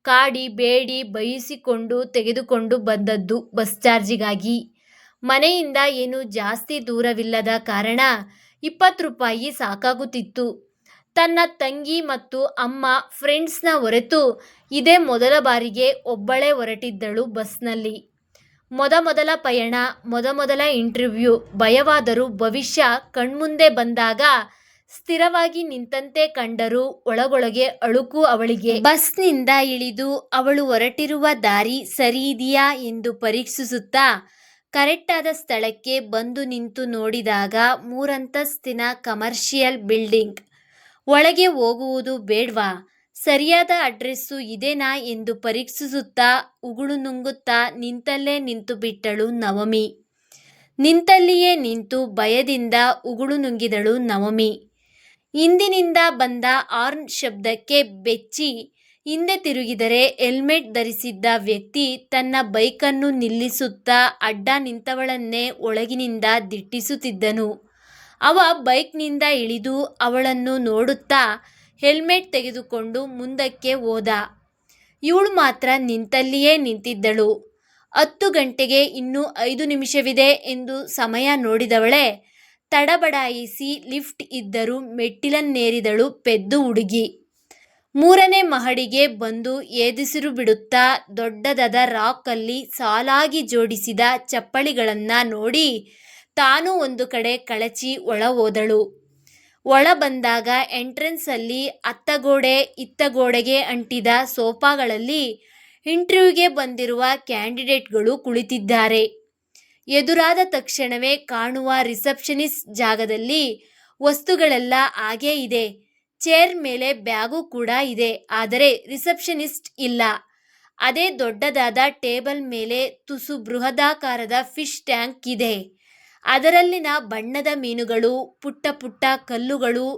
A: ಕಾಡಿ ಬೇಡಿ ಬಯಸಿಕೊಂಡು ತೆಗೆದುಕೊಂಡು ಬಂದದ್ದು ಬಸ್ ಚಾರ್ಜಿಗಾಗಿ. ಮನೆಯಿಂದ ಏನು ಜಾಸ್ತಿ ದೂರವಿಲ್ಲದ ಕಾರಣ 20 ರೂಪಾಯಿ ಸಾಕಾಗುತ್ತಿತ್ತು. ತನ್ನ ತಂಗಿ ಮತ್ತು ಅಮ್ಮ ಫ್ರೆಂಡ್ಸ್ನ ಹೊರತು ಇದೇ ಮೊದಲ ಬಾರಿಗೆ ಒಬ್ಬಳೇ ಹೊರಟಿದ್ದಳು ಬಸ್ನಲ್ಲಿ. ಮೊದಲ ಪಯಣ, ಮೊದಲ ಇಂಟರ್ವ್ಯೂ. ಭಯವಾದರೂ ಭವಿಷ್ಯ ಕಣ್ಮುಂದೆ ಬಂದಾಗ ಸ್ಥಿರವಾಗಿ ನಿಂತಂತೆ ಕಂಡರೂ ಒಳಗೊಳಗೆ ಅಳುಕು ಅವಳಿಗೆ. ಬಸ್ನಿಂದ ಇಳಿದು ಅವಳು ಹೊರಟಿರುವ ದಾರಿ ಸರಿಯಿದೆಯಾ ಎಂದು ಪರೀಕ್ಷಿಸುತ್ತಾ ಕರೆಕ್ಟಾದ ಸ್ಥಳಕ್ಕೆ ಬಂದು ನಿಂತು ನೋಡಿದಾಗ 3 ಅಂತಸ್ತಿನ ಕಮರ್ಷಿಯಲ್ ಬಿಲ್ಡಿಂಗ್. ಒಳಗೆ ಹೋಗುವುದು ಬೇಡ್ವಾ? ಸರಿಯಾದ ಅಡ್ರೆಸ್ಸು ಇದೇನಾ ಎಂದು ಪರೀಕ್ಷಿಸುತ್ತಾ ಉಗುಳು ನುಂಗುತ್ತಾ ನಿಂತಲ್ಲೇ ನಿಂತು ಬಿಟ್ಟಳು ನವಮಿ. ನಿಂತಲ್ಲಿಯೇ ನಿಂತು ಭಯದಿಂದ ಉಗುಳು ನುಂಗಿದಳು ನವಮಿ. ಹಿಂದಿನಿಂದ ಬಂದ ಹಾರ್ನ್ ಶಬ್ದಕ್ಕೆ ಬೆಚ್ಚಿ ಹಿಂದೆ ತಿರುಗಿದರೆ ಹೆಲ್ಮೆಟ್ ಧರಿಸಿದ್ದ ವ್ಯಕ್ತಿ ತನ್ನ ಬೈಕನ್ನು ನಿಲ್ಲಿಸುತ್ತಾ ಅಡ್ಡ ನಿಂತವಳನ್ನೇ ಒಳಗಿನಿಂದ ದಿಟ್ಟಿಸುತ್ತಿದ್ದನು. ಅವ ಬೈಕ್ನಿಂದ ಇಳಿದು ಅವಳನ್ನು ನೋಡುತ್ತಾ ಹೆಲ್ಮೆಟ್ ತೆಗೆದುಕೊಂಡು ಮುಂದಕ್ಕೆ ಹೋದ. ಇವಳು ಮಾತ್ರ ನಿಂತಲ್ಲಿಯೇ ನಿಂತಿದ್ದಳು. 10 ಗಂಟೆಗೆ ಇನ್ನೂ 5 ನಿಮಿಷವಿದೆ ಎಂದು ಸಮಯ ನೋಡಿದವಳೆ ತಡಬಡಾಯಿಸಿ ಲಿಫ್ಟ್ ಇದ್ದರೂ ಮೆಟ್ಟಿಲನ್ನೇರಿದಳು ಪೆದ್ದು ಹುಡುಗಿ. 3ನೇ ಮಹಡಿಗೆ ಬಂದು ಏದುಸಿರು ಬಿಡುತ್ತಾ ದೊಡ್ಡದಾದ ರಾಕಲ್ಲಿ ಸಾಲಾಗಿ ಜೋಡಿಸಿದ ಚಪ್ಪಲಿಗಳನ್ನು ನೋಡಿ ತಾನು ಒಂದು ಕಡೆ ಕಳಚಿ ಒಳ ಹೋದಳು. ಒಳ ಬಂದಾಗ ಎಂಟ್ರೆನ್ಸಲ್ಲಿ ಅತ್ತ ಗೋಡೆ ಇತ್ತ ಗೋಡೆಗೆ ಅಂಟಿದ ಸೋಫಾಗಳಲ್ಲಿ ಇಂಟರ್ವ್ಯೂಗೆ ಬಂದಿರುವ ಕ್ಯಾಂಡಿಡೇಟ್ಗಳು ಕುಳಿತಿದ್ದಾರೆ. ಎದುರಾದ ತಕ್ಷಣವೇ ಕಾಣುವ ರಿಸೆಪ್ಷನಿಸ್ಟ್ ಜಾಗದಲ್ಲಿ ವಸ್ತುಗಳೆಲ್ಲ ಹಾಗೇ ಇದೆ. ಚೇರ್ ಮೇಲೆ ಬ್ಯಾಗು ಕೂಡ ಇದೆ, ಆದರೆ ರಿಸೆಪ್ಷನಿಸ್ಟ್ ಇಲ್ಲ. ಅದೇ ದೊಡ್ಡದಾದ ಟೇಬಲ್ ಮೇಲೆ ತುಸು ಬೃಹದಾಕಾರದ ಫಿಶ್ ಟ್ಯಾಂಕ್ ಇದೆ. ಅದರಲ್ಲಿನ ಬಣ್ಣದ ಮೀನುಗಳು, ಪುಟ್ಟ ಪುಟ್ಟ ಕಲ್ಲುಗಳು,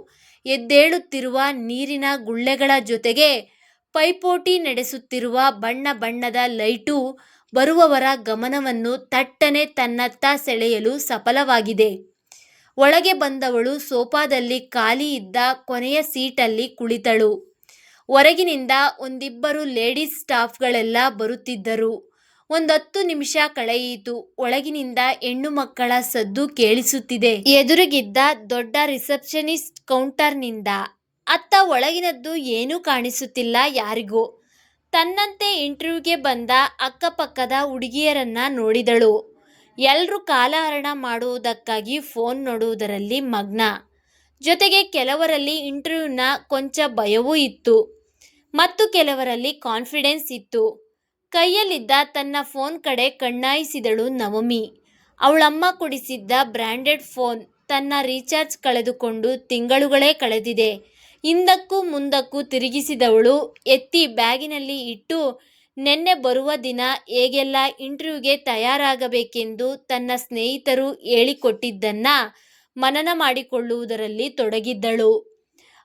A: ಎದ್ದೇಳುತ್ತಿರುವ ನೀರಿನ ಗುಳ್ಳೆಗಳ ಜೊತೆಗೆ ಪೈಪೋಟಿ ನಡೆಸುತ್ತಿರುವ ಬಣ್ಣ ಬಣ್ಣದ ಲೈಟು ಬರುವವರ ಗಮನವನ್ನು ತಟ್ಟನೆ ತನ್ನತ್ತ ಸೆಳೆಯಲು ಸಫಲವಾಗಿದೆ. ಒಳಗೆ ಬಂದವಳು ಸೋಫಾದಲ್ಲಿ ಖಾಲಿ ಇದ್ದ ಕೊನೆಯ ಸೀಟಲ್ಲಿ ಕುಳಿತಳು. ಹೊರಗಿನಿಂದ ಒಂದಿಬ್ಬರು ಲೇಡೀಸ್ ಸ್ಟಾಫ್ಗಳೆಲ್ಲ ಬರುತ್ತಿದ್ದರು. 10 ನಿಮಿಷ ಕಳೆಯಿತು. ಒಳಗಿನಿಂದ ಹೆಣ್ಣು ಮಕ್ಕಳ ಸದ್ದು ಕೇಳಿಸುತ್ತಿದೆ. ಎದುರಿಗಿದ್ದ ದೊಡ್ಡ ರಿಸೆಪ್ಷನಿಸ್ಟ್ ಕೌಂಟರ್ನಿಂದ. ಅತ್ತ ಒಳಗಿನದ್ದು ಏನೂ ಕಾಣಿಸುತ್ತಿಲ್ಲ ಯಾರಿಗೂ. ತನ್ನಂತೆ ಇಂಟರ್ವ್ಯೂಗೆ ಬಂದ ಅಕ್ಕಪಕ್ಕದ ಹುಡುಗಿಯರನ್ನ ನೋಡಿದಳು. ಎಲ್ರೂ ಕಾಲಹರಣ ಮಾಡುವುದಕ್ಕಾಗಿ ಫೋನ್ ನೋಡುವುದರಲ್ಲಿ ಮಗ್ನ. ಜೊತೆಗೆ ಕೆಲವರಲ್ಲಿ ಇಂಟರ್ವ್ಯೂನ ಕೊಂಚ ಭಯವೂ ಇತ್ತು ಮತ್ತು ಕೆಲವರಲ್ಲಿ ಕಾನ್ಫಿಡೆನ್ಸ್ ಇತ್ತು. ಕೈಯಲ್ಲಿದ್ದ ತನ್ನ ಫೋನ್ ಕಡೆ ಕಣ್ಣಾಯಿಸಿದಳು ನವಮಿ. ಅವಳಮ್ಮ ಕೊಡಿಸಿದ್ದ ಬ್ರ್ಯಾಂಡೆಡ್ ಫೋನ್. ತನ್ನ ರೀಚಾರ್ಜ್ ಕಳೆದುಕೊಂಡು ತಿಂಗಳುಗಳೇ ಕಳೆದಿದೆ. ಹಿಂದಕ್ಕೂ ಮುಂದಕ್ಕೂ ತಿರುಗಿಸಿದವಳು ಎತ್ತಿ ಬ್ಯಾಗಿನಲ್ಲಿ ಇಟ್ಟು ನೆನ್ನೆ ಬರುವ ದಿನ ಹೇಗೆಲ್ಲ ಇಂಟರ್ವ್ಯೂಗೆ ತಯಾರಾಗಬೇಕೆಂದು ತನ್ನ ಸ್ನೇಹಿತರು ಹೇಳಿಕೊಟ್ಟಿದ್ದನ್ನ ಮನನ ಮಾಡಿಕೊಳ್ಳುವುದರಲ್ಲಿ ತೊಡಗಿದ್ದಳು.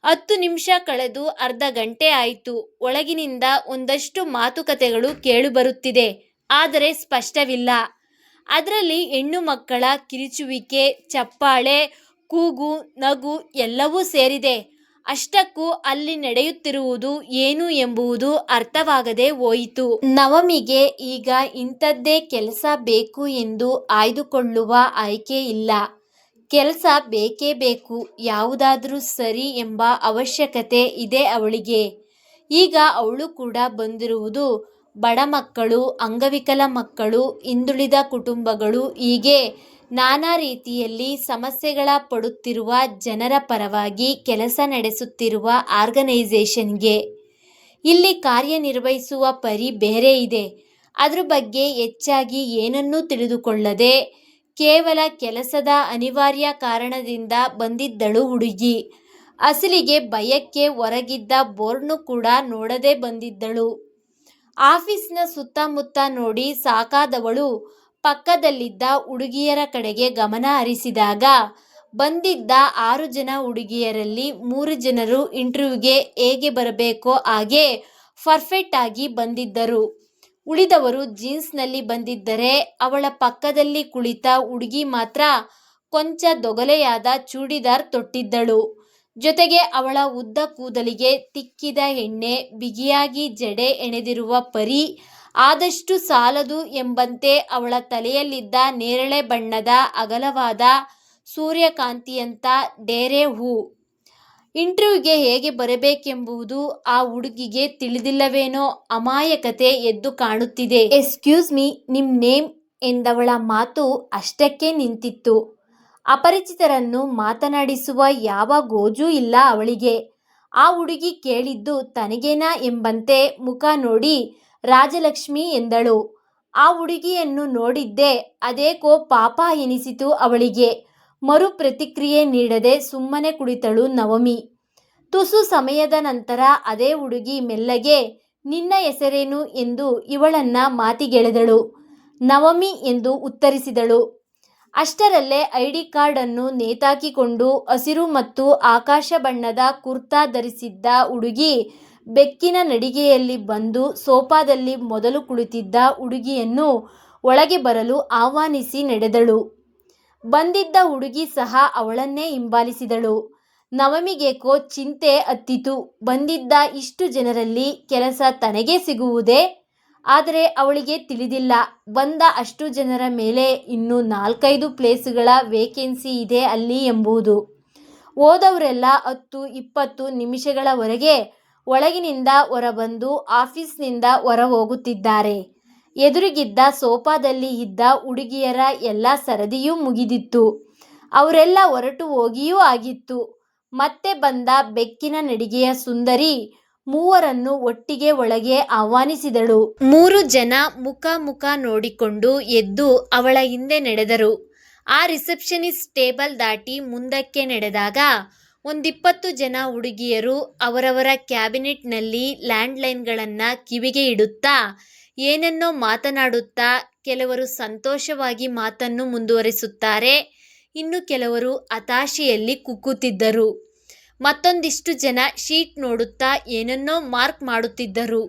A: 10 ನಿಮಿಷ ಕಳೆದು ಅರ್ಧ ಗಂಟೆ ಆಯಿತು. ಒಳಗಿನಿಂದ ಒಂದಷ್ಟು ಮಾತುಕತೆಗಳು ಕೇಳಿಬರುತ್ತಿದೆ, ಆದರೆ ಸ್ಪಷ್ಟವಿಲ್ಲ. ಅದರಲ್ಲಿ ಹೆಣ್ಣು ಮಕ್ಕಳ ಕಿರಿಚುವಿಕೆ, ಚಪ್ಪಾಳೆ, ಕೂಗು, ನಗು ಎಲ್ಲವೂ ಸೇರಿದೆ. ಅಷ್ಟಕ್ಕೂ ಅಲ್ಲಿ ನಡೆಯುತ್ತಿರುವುದು ಏನು ಎಂಬುದು ಅರ್ಥವಾಗದೆ ಹೋಯಿತು. ನವಮಿಗೆ ಈಗ ಇಂಥದ್ದೇ ಕೆಲಸ ಬೇಕು ಎಂದು ಆಯ್ದುಕೊಳ್ಳುವ ಆಯ್ಕೆ ಇಲ್ಲ. ಕೆಲಸ ಬೇಕೇ ಬೇಕು, ಯಾವುದಾದ್ರೂ ಸರಿ ಎಂಬ ಅವಶ್ಯಕತೆ ಇದೆ ಅವಳಿಗೆ. ಈಗ ಅವಳು ಕೂಡ ಬಂದಿರುವುದು ಬಡ ಮಕ್ಕಳು, ಅಂಗವಿಕಲ ಮಕ್ಕಳು, ಹಿಂದುಳಿದ ಕುಟುಂಬಗಳು, ಹೀಗೆ ನಾನಾ ರೀತಿಯಲ್ಲಿ ಸಮಸ್ಯೆಗಳ ಪಡುತ್ತಿರುವ ಜನರ ಪರವಾಗಿ ಕೆಲಸ ನಡೆಸುತ್ತಿರುವ ಆರ್ಗನೈಸೇಷನ್ಗೆ. ಇಲ್ಲಿ ಕಾರ್ಯನಿರ್ವಹಿಸುವ ಪರಿ ಬೇರೆ ಇದೆ. ಅದ್ರ ಬಗ್ಗೆ ಹೆಚ್ಚಾಗಿ ಏನನ್ನೂ ತಿಳಿದುಕೊಳ್ಳದೆ ಕೇವಲ ಕೆಲಸದ ಅನಿವಾರ್ಯ ಕಾರಣದಿಂದ ಬಂದಿದ್ದಳು ಹುಡುಗಿ. ಅಸಲಿಗೆ ಭಯಕ್ಕೆ ಹೊರಗಿದ್ದ ಬೋರ್ಡ್ನು ಕೂಡ ನೋಡದೆ ಬಂದಿದ್ದಳು. ಆಫೀಸ್ನ ಸುತ್ತಮುತ್ತ ನೋಡಿ ಸಾಕಾದವಳು ಪಕ್ಕದಲ್ಲಿದ್ದ ಹುಡುಗಿಯರ ಕಡೆಗೆ ಗಮನ ಹರಿಸಿದಾಗ ಬಂದಿದ್ದ 6 ಜನ ಹುಡುಗಿಯರಲ್ಲಿ 3 ಜನರು ಇಂಟರ್ವ್ಯೂಗೆ ಹೇಗೆ ಬರಬೇಕೋ ಹಾಗೆ ಪರ್ಫೆಕ್ಟ್ ಆಗಿ ಬಂದಿದ್ದರು. ಉಳಿದವರು ಜೀನ್ಸ್ನಲ್ಲಿ ಬಂದಿದ್ದರೆ ಅವಳ ಪಕ್ಕದಲ್ಲಿ ಕುಳಿತ ಹುಡುಗಿ ಮಾತ್ರ ಕೊಂಚ ದೊಗಲೆಯಾದ ಚೂಡಿದಾರ್ ತೊಟ್ಟಿದ್ದಳು. ಜೊತೆಗೆ ಅವಳ ಉದ್ದ ಕೂದಲಿಗೆ ತಿಕ್ಕಿದ ಎಣ್ಣೆ, ಬಿಗಿಯಾಗಿ ಜಡೆ ಹೆಣೆದಿರುವ ಪರಿ ಆದಷ್ಟು ಸಾಲದು ಎಂಬಂತೆ ಅವಳ ತಲೆಯಲ್ಲಿದ್ದ ನೇರಳೆ ಬಣ್ಣದ ಅಗಲವಾದ ಸೂರ್ಯಕಾಂತಿಯಂಥ ಡೇರೆ ಹೂ. ಇಂಟರ್ವ್ಯೂಗೆ ಹೇಗೆ ಬರಬೇಕೆಂಬುದು ಆ ಹುಡುಗಿಗೆ ತಿಳಿದಿಲ್ಲವೇನೋ. ಅಮಾಯಕತೆ ಎದ್ದು ಕಾಣುತ್ತಿದೆ. ಎಕ್ಸ್ಕ್ಯೂಸ್ ಮೀ, ನಿಮ್ ನೇಮ್ ಎಂದವಳ ಮಾತು ಅಷ್ಟಕ್ಕೆ ನಿಂತಿತ್ತು. ಅಪರಿಚಿತರನ್ನು ಮಾತನಾಡಿಸುವ ಯಾವ ಗೋಜೂ ಇಲ್ಲ ಅವಳಿಗೆ. ಆ ಹುಡುಗಿ ಕೇಳಿದ್ದು ತನಗೇನಾ ಎಂಬಂತೆ ಮುಖ ನೋಡಿ ರಾಜಲಕ್ಷ್ಮಿ ಎಂದಳು. ಆ ಹುಡುಗಿಯನ್ನು ನೋಡಿದ್ದೇ ಅದೇಕೋ ಪಾಪ ಎನಿಸಿತು ಅವಳಿಗೆ. ಮರು ಪ್ರತಿಕ್ರಿಯೆ ನೀಡದೆ ಸುಮ್ಮನೆ ಕುಳಿತಳು ನವಮಿ. ತುಸು ಸಮಯದ ನಂತರ ಅದೇ ಹುಡುಗಿ ಮೆಲ್ಲಗೆ ನಿನ್ನ ಹೆಸರೇನು ಎಂದು ಇವಳನ್ನ ಮಾತಿಗೆಳೆದಳು. ನವಮಿ ಎಂದು ಉತ್ತರಿಸಿದಳು. ಅಷ್ಟರಲ್ಲೇ ಐಡಿ ಕಾರ್ಡ್ ಅನ್ನು ನೇತಾಕಿಕೊಂಡು ಹಸಿರು ಮತ್ತು ಆಕಾಶ ಬಣ್ಣದ ಕುರ್ತಾ ಧರಿಸಿದ್ದ ಹುಡುಗಿ ಬೆಕ್ಕಿನ ನಡಿಗೆಯಲ್ಲಿ ಬಂದು ಸೋಫಾದಲ್ಲಿ ಮೊದಲು ಕುಳಿತಿದ್ದ ಹುಡುಗಿಯನ್ನು ಒಳಗೆ ಬರಲು ಆಹ್ವಾನಿಸಿ ನಡೆದಳು. ಬಂದಿದ್ದ ಹುಡುಗಿ ಸಹ ಅವಳನ್ನೇ ಹಿಂಬಾಲಿಸಿದಳು. ನವಮಿಗೇಕೋ ಚಿಂತೆ ಹತ್ತಿತು. ಬಂದಿದ್ದ ಇಷ್ಟು ಜನರಲ್ಲಿ ಕೆಲಸ ತನಗೇ ಸಿಗುವುದೇ? ಆದರೆ ಅವಳಿಗೆ ತಿಳಿದಿಲ್ಲ, ಬಂದ ಅಷ್ಟು ಜನರ ಮೇಲೆ ಇನ್ನೂ 4-5 ಪ್ಲೇಸುಗಳ ವೇಕೆನ್ಸಿ ಇದೆ ಅಲ್ಲಿ ಎಂಬುದು. ಹೋದವರೆಲ್ಲ 10-20 ನಿಮಿಷಗಳವರೆಗೆ ಒಳಗಿನಿಂದ ಹೊರಬಂದು ಆಫೀಸ್ನಿಂದ ಹೊರ ಹೋಗುತ್ತಿದ್ದಾರೆ. ಎದುರಿಗಿದ್ದ ಸೋಫಾದಲ್ಲಿ ಇದ್ದ ಹುಡುಗಿಯರ ಎಲ್ಲ ಸರದಿಯೂ ಮುಗಿದಿತ್ತು. ಅವರೆಲ್ಲ ಹೊರಟು ಹೋಗಿಯೂ ಆಗಿತ್ತು. ಮತ್ತೆ ಬಂದ ಬೆಕ್ಕಿನ ನಡಿಗೆಯ ಸುಂದರಿ ಮೂವರನ್ನು ಒಟ್ಟಿಗೆ ಒಳಗೆ ಆಹ್ವಾನಿಸಿದಳು. 3 ಜನ ಮುಖ ಮುಖ ನೋಡಿಕೊಂಡು ಎದ್ದು ಅವಳ ಹಿಂದೆ ನಡೆದರು. ಆ ರಿಸೆಪ್ಷನಿಸ್ಟ್ ಟೇಬಲ್ ದಾಟಿ ಮುಂದಕ್ಕೆ ನಡೆದಾಗ 20 ಜನ ಹುಡುಗಿಯರು ಅವರವರ ಕ್ಯಾಬಿನೆಟ್ನಲ್ಲಿ ಲ್ಯಾಂಡ್ಲೈನ್ಗಳನ್ನು ಕಿವಿಗೆ ಇಡುತ್ತಾ ಏನನ್ನೋ ಮಾತನಾಡುತ್ತಾ, ಕೆಲವರು ಸಂತೋಷವಾಗಿ ಮಾತನ್ನು ಮುಂದುವರಿಸುತ್ತಾರೆ, ಇನ್ನು ಕೆಲವರು ಹತಾಶೆಯಲ್ಲಿ ಕುಕ್ಕುತ್ತಿದ್ದರು. ಮತ್ತೊಂದಿಷ್ಟು ಜನ ಶೀಟ್ ನೋಡುತ್ತಾ ಏನನ್ನೋ ಮಾರ್ಕ್ ಮಾಡುತ್ತಿದ್ದರು.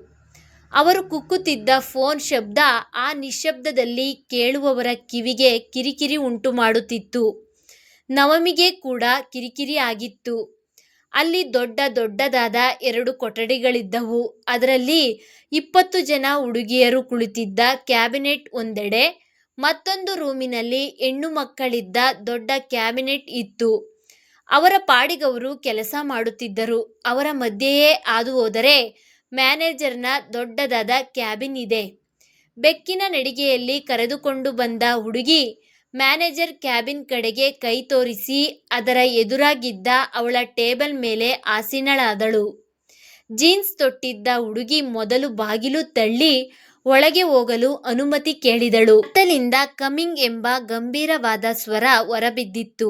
A: ಅವರು ಕುಕ್ಕುತ್ತಿದ್ದ ಫೋನ್ ಶಬ್ದ ಆ ನಿಶ್ಶಬ್ದದಲ್ಲಿ ಕೇಳುವವರ ಕಿವಿಗೆ ಕಿರಿಕಿರಿ ಉಂಟು ಮಾಡುತ್ತಿತ್ತು. ನವಮಿಗೆ ಕೂಡ ಕಿರಿಕಿರಿ ಆಗಿತ್ತು. ಅಲ್ಲಿ ದೊಡ್ಡದಾದ 2 ಕೊಠಡಿಗಳಿದ್ದವು. ಅದರಲ್ಲಿ 20 ಜನ ಹುಡುಗಿಯರು ಕುಳಿತಿದ್ದ ಕ್ಯಾಬಿನೆಟ್ ಒಂದೆಡೆ, ಮತ್ತೊಂದು ರೂಮಿನಲ್ಲಿ ಹೆಣ್ಣು ಮಕ್ಕಳಿದ್ದ ದೊಡ್ಡ ಕ್ಯಾಬಿನೆಟ್ ಇತ್ತು. ಅವರ ಪಾಡಿಗವರು ಕೆಲಸ ಮಾಡುತ್ತಿದ್ದರು. ಅವರ ಮಧ್ಯೆಯೇ ಹಾದು ಹೋದರೆ ಮ್ಯಾನೇಜರ್ನ ದೊಡ್ಡದಾದ ಕ್ಯಾಬಿನ್ ಇದೆ. ಬೆಕ್ಕಿನ ನಡಿಗೆಯಲ್ಲಿ ಕರೆದುಕೊಂಡು ಬಂದ ಹುಡುಗಿ ಮ್ಯಾನೇಜರ್ ಕ್ಯಾಬಿನ್ ಕಡೆಗೆ ಕೈ ತೋರಿಸಿ ಅದರ ಎದುರಾಗಿದ್ದ ಅವಳ ಟೇಬಲ್ ಮೇಲೆ ಆಸೀನಳಾದಳು. ಜೀನ್ಸ್ ತೊಟ್ಟಿದ್ದ ಹುಡುಗಿ ಮೊದಲು ಬಾಗಿಲು ತಳ್ಳಿ ಒಳಗೆ ಹೋಗಲು ಅನುಮತಿ ಕೇಳಿದಳು. ಕತ್ತಲಿಂದ ಕಮಿಂಗ್ ಎಂಬ ಗಂಭೀರವಾದ ಸ್ವರ ಹೊರಬಿದ್ದಿತ್ತು.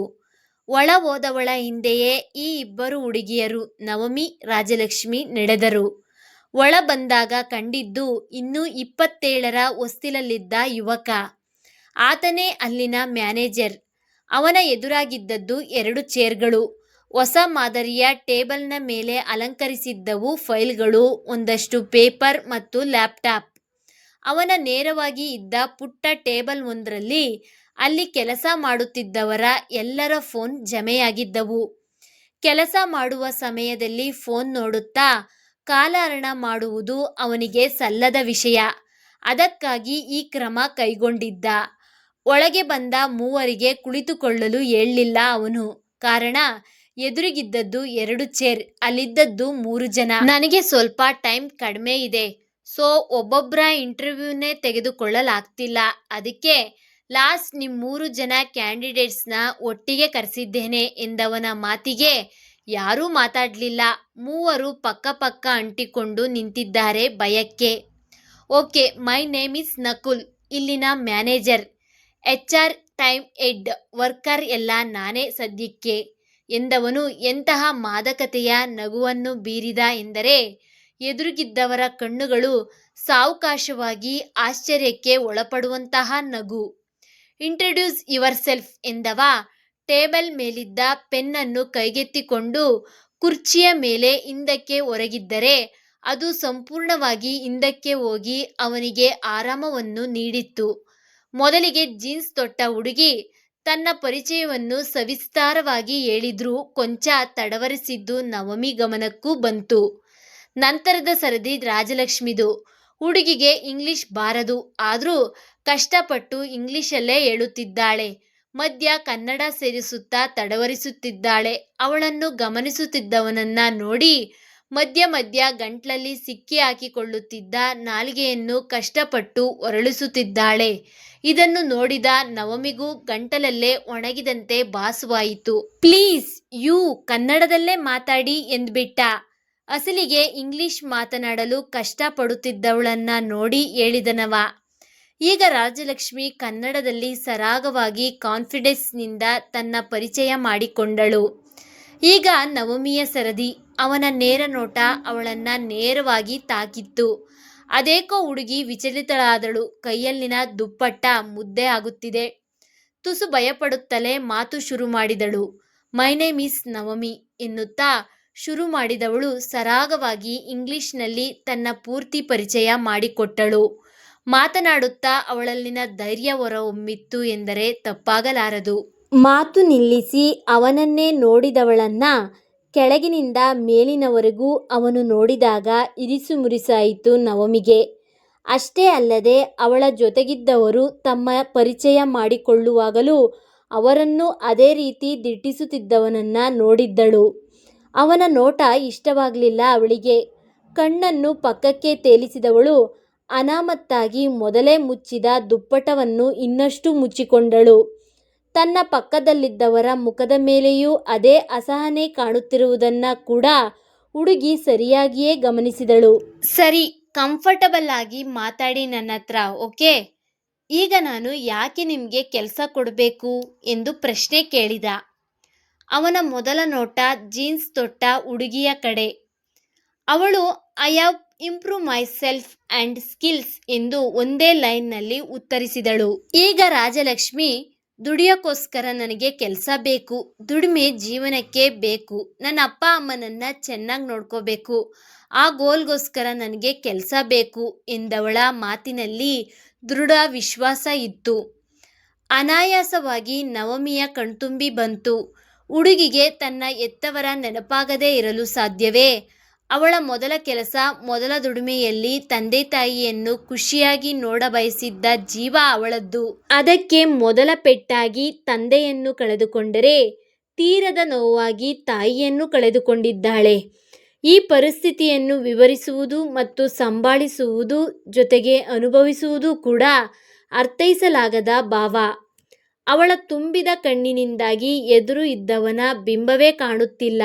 A: ಒಳ ಹೋದವಳ ಹಿಂದೆಯೇ ಈ 2 ಹುಡುಗಿಯರು ನವಮಿ, ರಾಜಲಕ್ಷ್ಮಿ ನಡೆದರು. ಒಳ ಬಂದಾಗ ಕಂಡಿದ್ದು ಇನ್ನೂ 27ರ ಹೊಸ್ತಿಲಲ್ಲಿದ್ದ ಯುವಕ. ಆತನೇ ಅಲ್ಲಿನ ಮ್ಯಾನೇಜರ್. ಅವನ ಎದುರಾಗಿದ್ದದ್ದು 2 ಚೇರ್ಗಳು. ಹೊಸ ಮಾದರಿಯ ಟೇಬಲ್ನ ಮೇಲೆ ಅಲಂಕರಿಸಿದ್ದವು ಫೈಲ್ಗಳು, ಒಂದಷ್ಟು ಪೇಪರ್ ಮತ್ತು ಲ್ಯಾಪ್ಟಾಪ್. ಅವನ ನೇರವಾಗಿ ಇದ್ದ ಪುಟ್ಟ ಟೇಬಲ್ ಒಂದರಲ್ಲಿ ಅಲ್ಲಿ ಕೆಲಸ ಮಾಡುತ್ತಿದ್ದವರ ಎಲ್ಲರ ಫೋನ್ ಜಮೆಯಾಗಿದ್ದವು. ಕೆಲಸ ಮಾಡುವ ಸಮಯದಲ್ಲಿ ಫೋನ್ ನೋಡುತ್ತಾ ಕಾಲಹರಣ ಮಾಡುವುದು ಅವನಿಗೆ ಸಲ್ಲದ ವಿಷಯ. ಅದಕ್ಕಾಗಿ ಈ ಕ್ರಮ ಕೈಗೊಂಡಿದ್ದ. ಒಳಗೆ ಬಂದ ಮೂವರಿಗೆ ಕುಳಿತುಕೊಳ್ಳಲು ಹೇಳಲಿಲ್ಲ ಅವನು. ಕಾರಣ, ಎದುರಿಗಿದ್ದದ್ದು 2 ಚೇರ್, ಅಲ್ಲಿದ್ದದ್ದು 3 ಜನ. ನನಗೆ ಸ್ವಲ್ಪ ಟೈಮ್ ಕಡಿಮೆ ಇದೆ, ಸೊ ಒಬ್ಬೊಬ್ಬರ ಇಂಟರ್ವ್ಯೂನೇ ತೆಗೆದುಕೊಳ್ಳಲಾಗ್ತಿಲ್ಲ. ಅದಕ್ಕೆ ಲಾಸ್ಟ್ ನಿಮ್ಮ 3 ಜನ ಕ್ಯಾಂಡಿಡೇಟ್ಸ್ನ ಒಟ್ಟಿಗೆ ಕರೆಸಿದ್ದೇನೆ ಎಂದವನ ಮಾತಿಗೆ ಯಾರೂ ಮಾತಾಡಲಿಲ್ಲ. ಮೂವರು ಪಕ್ಕ ಅಂಟಿಕೊಂಡು ನಿಂತಿದ್ದಾರೆ ಭಯಕ್ಕೆ. Okay, my name is Nakul, ಇಲ್ಲಿನ manager. HR time head worker ಎಲ್ಲ ನಾನೇ ಸದ್ಯಕ್ಕೆ ಎಂದವನು ಎಂತಹ ಮಾದಕತೆಯ ನಗುವನ್ನು ಬೀರಿದ ಎಂದರೆ ಎದುರಿಗಿದ್ದವರ ಕಣ್ಣುಗಳು ಸಾವಕಾಶವಾಗಿ ಆಶ್ಚರ್ಯಕ್ಕೆ ಒಳಪಡುವಂತಹ ನಗು. ಇಂಟ್ರಡ್ಯೂಸ್ ಯುವರ್ ಸೆಲ್ಫ್ ಎಂದವ ಟೇಬಲ್ ಮೇಲಿದ್ದ ಪೆನ್ನನ್ನು ಕೈಗೆತ್ತಿಕೊಂಡು ಕುರ್ಚಿಯ ಮೇಲೆ ಹಿಂದಕ್ಕೆ ಒರಗಿದ್ದರೆ ಅದು ಸಂಪೂರ್ಣವಾಗಿ ಹಿಂದಕ್ಕೆ ಹೋಗಿ ಅವನಿಗೆ ಆರಾಮವನ್ನು ನೀಡಿತ್ತು. ಮೊದಲಿಗೆ ಜೀನ್ಸ್ ತೊಟ್ಟ ಹುಡುಗಿ ತನ್ನ ಪರಿಚಯವನ್ನು ಸವಿಸ್ತಾರವಾಗಿ ಹೇಳಿದ್ರೂ ಕೊಂಚ ತಡವರಿಸಿದ್ದು ನವಮಿ ಗಮನಕ್ಕೂ ಬಂತು. ನಂತರದ ಸರದಿ ರಾಜಲಕ್ಷ್ಮಿದು. ಹುಡುಗಿಗೆ ಇಂಗ್ಲಿಷ್ ಬಾರದು, ಆದರೂ ಕಷ್ಟಪಟ್ಟು ಇಂಗ್ಲಿಷಲ್ಲೇ ಹೇಳುತ್ತಿದ್ದಾಳೆ. ಮಧ್ಯ ಕನ್ನಡ ಸೇರಿಸುತ್ತಾ ತಡವರಿಸುತ್ತಿದ್ದಾಳೆ. ಅವಳನ್ನು ಗಮನಿಸುತ್ತಿದ್ದವನನ್ನ ನೋಡಿ ಮಧ್ಯ ಮಧ್ಯ ಗಂಟ್ಲಲ್ಲಿ ಸಿಕ್ಕಿ ಹಾಕಿಕೊಳ್ಳುತ್ತಿದ್ದ ನಾಲಿಗೆಯನ್ನು ಕಷ್ಟಪಟ್ಟು ಹೊರಳಿಸುತ್ತಿದ್ದಾಳೆ. ಇದನ್ನು ನೋಡಿದ ನವಮಿಗೂ ಗಂಟಲಲ್ಲೇ ಒಣಗಿದಂತೆ ಭಾಸವಾಯಿತು. ಪ್ಲೀಸ್ ಯು ಕನ್ನಡದಲ್ಲೇ ಮಾತಾಡಿ ಎಂದ್ಬಿಟ್ಟ. ಅಸಲಿಗೆ ಇಂಗ್ಲಿಷ್ ಮಾತನಾಡಲು ಕಷ್ಟಪಡುತ್ತಿದ್ದವಳನ್ನ ನೋಡಿ ಹೇಳಿದನವ. ಈಗ ರಾಜಲಕ್ಷ್ಮಿ ಕನ್ನಡದಲ್ಲಿ ಸರಾಗವಾಗಿ ಕಾನ್ಫಿಡೆನ್ಸ್ನಿಂದ ತನ್ನ ಪರಿಚಯ ಮಾಡಿಕೊಂಡಳು. ಈಗ ನವಮಿಯ ಸರದಿ. ಅವನ ನೇರ ನೋಟ ಅವಳನ್ನ ನೇರವಾಗಿ ತಾಕಿತ್ತು. ಅದೇಕೋ ಹುಡುಗಿ ವಿಚಲಿತಳಾದಳು. ಕೈಯಲ್ಲಿನ ದುಪ್ಪಟ್ಟ ಮುದ್ದೆ ಆಗುತ್ತಿದೆ. ತುಸು ಭಯಪಡುತ್ತಲೇ ಮಾತು ಶುರು ಮಾಡಿದಳು. ಮೈ ನೇಮ್ ಈಸ್ ನವಮಿ ಎನ್ನುತ್ತಾ ಶುರು ಮಾಡಿದವಳು ಸರಾಗವಾಗಿ ಇಂಗ್ಲಿಷ್ನಲ್ಲಿ ತನ್ನ ಪೂರ್ತಿ ಪರಿಚಯ ಮಾಡಿಕೊಟ್ಟಳು. ಮಾತನಾಡುತ್ತಾ ಅವಳಲ್ಲಿನ ಧೈರ್ಯ ಹೊರಹೊಮ್ಮಿತ್ತು ಎಂದರೆ ತಪ್ಪಾಗಲಾರದು. ಮಾತು ನಿಲ್ಲಿಸಿ ಅವನನ್ನೇ ನೋಡಿದವಳನ್ನ ಕೆಳಗಿನಿಂದ ಮೇಲಿನವರೆಗೂ ಅವನು ನೋಡಿದಾಗ ಇರಿಸು ಮುರಿಸಾಯಿತು ನವಮಿಗೆ. ಅಷ್ಟೇ ಅಲ್ಲದೆ ಅವಳ ಜೊತೆಗಿದ್ದವರು ತಮ್ಮ ಪರಿಚಯ ಮಾಡಿಕೊಳ್ಳುವಾಗಲೂ ಅವರನ್ನು ಅದೇ ರೀತಿ ದಿಟ್ಟಿಸುತ್ತಿದ್ದವನನ್ನ ನೋಡಿದ್ದಳು. ಅವನ ನೋಟ ಇಷ್ಟವಾಗಲಿಲ್ಲ ಅವಳಿಗೆ. ಕಣ್ಣನ್ನು ಪಕ್ಕಕ್ಕೆ ತೇಲಿಸಿದವಳು ಅನಾಮತ್ತಾಗಿ ಮೊದಲೇ ಮುಚ್ಚಿದ ದುಪ್ಪಟವನ್ನು ಇನ್ನಷ್ಟು ಮುಚ್ಚಿಕೊಂಡಳು. ತನ್ನ ಪಕ್ಕದಲ್ಲಿದ್ದವರ ಮುಖದ ಮೇಲೆಯೂ ಅದೇ ಅಸಹನೆ ಕಾಣುತ್ತಿರುವುದನ್ನ ಕೂಡ ಹುಡುಗಿ ಸರಿಯಾಗಿಯೇ ಗಮನಿಸಿದಳು. ಸರಿ, ಕಂಫರ್ಟಬಲ್ ಆಗಿ ಮಾತಾಡಿ ನನ್ನ ಹತ್ರ, ಓಕೆ? ಈಗ ನಾನು ಯಾಕೆ ನಿಮಗೆ ಕೆಲಸ ಕೊಡಬೇಕು ಎಂದು ಪ್ರಶ್ನೆ ಕೇಳಿದ. ಅವನ ಮೊದಲ ನೋಟ ಜೀನ್ಸ್ ತೊಟ್ಟ ಹುಡುಗಿಯ ಕಡೆ. ಅವಳು I have improve my self and skills ಎಂದು ಒಂದೇ ಲೈನ್ನಲ್ಲಿ ಉತ್ತರಿಸಿದಳು. ಈಗ ರಾಜಲಕ್ಷ್ಮಿ, ದುಡಿಯೋಕ್ಕೋಸ್ಕರ ನನಗೆ ಕೆಲಸ ಬೇಕು. ದುಡಿಮೆ ಜೀವನಕ್ಕೆ ಬೇಕು. ನನ್ನ ಅಪ್ಪ ಅಮ್ಮನನ್ನ ಚೆನ್ನಾಗಿ ನೋಡ್ಕೋಬೇಕು. ಆ ಗೋಲ್ಗೋಸ್ಕರ ನನಗೆ ಕೆಲಸ ಬೇಕು ಎಂದವಳ ಮಾತಿನಲ್ಲಿ ದೃಢ ವಿಶ್ವಾಸ ಇತ್ತು. ಅನಾಯಾಸವಾಗಿ ನವಮಿಯ ಕಣ್ತುಂಬಿ ಬಂತು. ಹುಡುಗಿಗೆ ತನ್ನ ಹೆತ್ತವರ ನೆನಪಾಗದೇ ಇರಲು ಸಾಧ್ಯವೇ? ಅವಳ ಮೊದಲ ಕೆಲಸ, ಮೊದಲ ದುಡಿಮೆಯಲ್ಲಿ ತಂದೆ ತಾಯಿಯನ್ನು ಖುಷಿಯಾಗಿ ನೋಡಬಯಸಿದ್ದ ಜೀವ ಅವಳದ್ದು. ಅದಕ್ಕೆ ಮೊದಲ ಪೆಟ್ಟಾಗಿ ತಂದೆಯನ್ನು ಕಳೆದುಕೊಂಡರೆ ತೀರದ ನೋವಾಗಿ ತಾಯಿಯನ್ನು ಕಳೆದುಕೊಂಡಿದ್ದಾಳೆ. ಈ ಪರಿಸ್ಥಿತಿಯನ್ನು ವಿವರಿಸುವುದು ಮತ್ತು ಸಂಭಾಳಿಸುವುದು ಜೊತೆಗೆ ಅನುಭವಿಸುವುದು ಕೂಡ ಅರ್ಥೈಸಲಾಗದ ಭಾವ. ಅವಳ ತುಂಬಿದ ಕಣ್ಣಿನಿಂದಾಗಿ ಎದುರು ಇದ್ದವನ ಬಿಂಬವೇ ಕಾಣುತ್ತಿಲ್ಲ.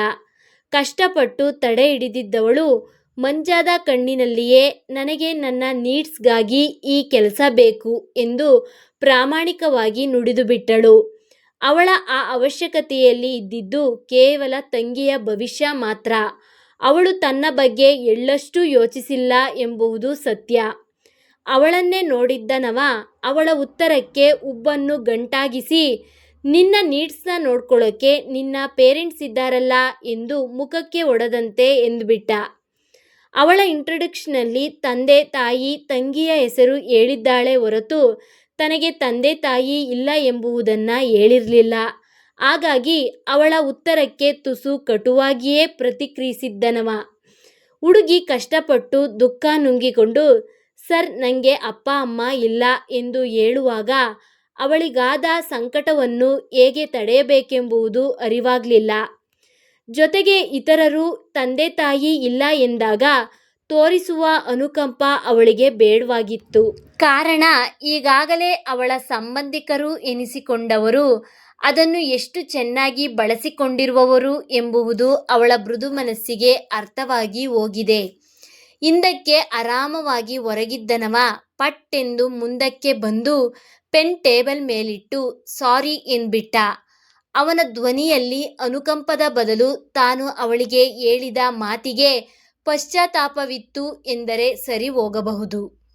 A: ಕಷ್ಟಪಟ್ಟು ತಡೆ ಹಿಡಿದಿದ್ದವಳು ಮಂಜಾದ ಕಣ್ಣಿನಲ್ಲಿಯೇ ನನಗೆ ನನ್ನ ನೀಡ್ಸ್ಗಾಗಿ ಈ ಕೆಲಸ ಬೇಕು ಎಂದು ಪ್ರಾಮಾಣಿಕವಾಗಿ ನುಡಿದುಬಿಟ್ಟಳು. ಅವಳ ಆ ಅವಶ್ಯಕತೆಯಲ್ಲಿ ಇದ್ದಿದ್ದು ಕೇವಲ ತಂಗಿಯ ಭವಿಷ್ಯ ಮಾತ್ರ. ಅವಳು ತನ್ನ ಬಗ್ಗೆ ಎಳ್ಳಷ್ಟೂ ಯೋಚಿಸಿಲ್ಲ ಎಂಬುದು ಸತ್ಯ. ಅವಳನ್ನೇ ನೋಡಿದ್ದನವ ಅವಳ ಉತ್ತರಕ್ಕೆ ಹುಬ್ಬನ್ನು ಗಂಟಾಗಿಸಿ, ನಿನ್ನ ನೀಡ್ಸ್ನ ನೋಡ್ಕೊಳ್ಳೋಕೆ ನಿನ್ನ ಪೇರೆಂಟ್ಸ್ ಇದ್ದಾರಲ್ಲ ಎಂದು ಮುಖಕ್ಕೆ ಹೊಡೆದಂತೆ ಎಂದುಬಿಟ್ಟ. ಅವಳ ಇಂಟ್ರಡಕ್ಷನ್ನಲ್ಲಿ ತಂದೆ ತಾಯಿ ತಂಗಿಯ ಹೆಸರು ಹೇಳಿದ್ದಾಳೆ ಹೊರತು ತನಗೆ ತಂದೆ ತಾಯಿ ಇಲ್ಲ ಎಂಬುದನ್ನು ಹೇಳಿರಲಿಲ್ಲ. ಹಾಗಾಗಿ ಅವಳ ಉತ್ತರಕ್ಕೆ ತುಸು ಕಟುವಾಗಿಯೇ ಪ್ರತಿಕ್ರಿಯಿಸಿದ್ದನವ. ಹುಡುಗಿ ಕಷ್ಟಪಟ್ಟು ದುಃಖ ನುಂಗಿಕೊಂಡು ಸರ್, ನನಗೆ ಅಪ್ಪ ಅಮ್ಮ ಇಲ್ಲ ಎಂದು ಹೇಳುವಾಗ ಅವಳಿಗಾದ ಸಂಕಟವನ್ನು ಹೇಗೆ ತಡೆಯಬೇಕೆಂಬುದು ಅರಿವಾಗಲಿಲ್ಲ. ಜೊತೆಗೆ ಇತರರು ತಂದೆ ತಾಯಿ ಇಲ್ಲ ಎಂದಾಗ ತೋರಿಸುವ ಅನುಕಂಪ ಅವಳಿಗೆ ಬೇಡವಾಗಿತ್ತು. ಕಾರಣ, ಈಗಾಗಲೇ ಅವಳ ಸಂಬಂಧಿಕರು ಎನಿಸಿಕೊಂಡವರು ಅದನ್ನು ಎಷ್ಟು ಚೆನ್ನಾಗಿ ಬಳಸಿಕೊಂಡಿರುವವರು ಎಂಬುದು ಅವಳ ಮೃದು ಮನಸ್ಸಿಗೆ ಅರ್ಥವಾಗಿ ಹೋಗಿದೆ. ಹಿಂದಕ್ಕೆ ಆರಾಮವಾಗಿ ಹೊರಗಿದ್ದನವ ಪಟ್ಟೆಂದು ಮುಂದಕ್ಕೆ ಬಂದು ಪೆನ್ ಟೇಬಲ್ ಮೇಲಿಟ್ಟು ಸಾರಿ ಎಂದ್ಬಿಟ್ಟ. ಅವನ ಧ್ವನಿಯಲ್ಲಿ ಅನುಕಂಪದ ಬದಲು ತಾನು ಅವಳಿಗೆ ಹೇಳಿದ ಮಾತಿಗೆ ಪಶ್ಚಾತ್ತಾಪವಿತ್ತು ಎಂದರೆ ಸರಿ ಹೋಗಬಹುದು.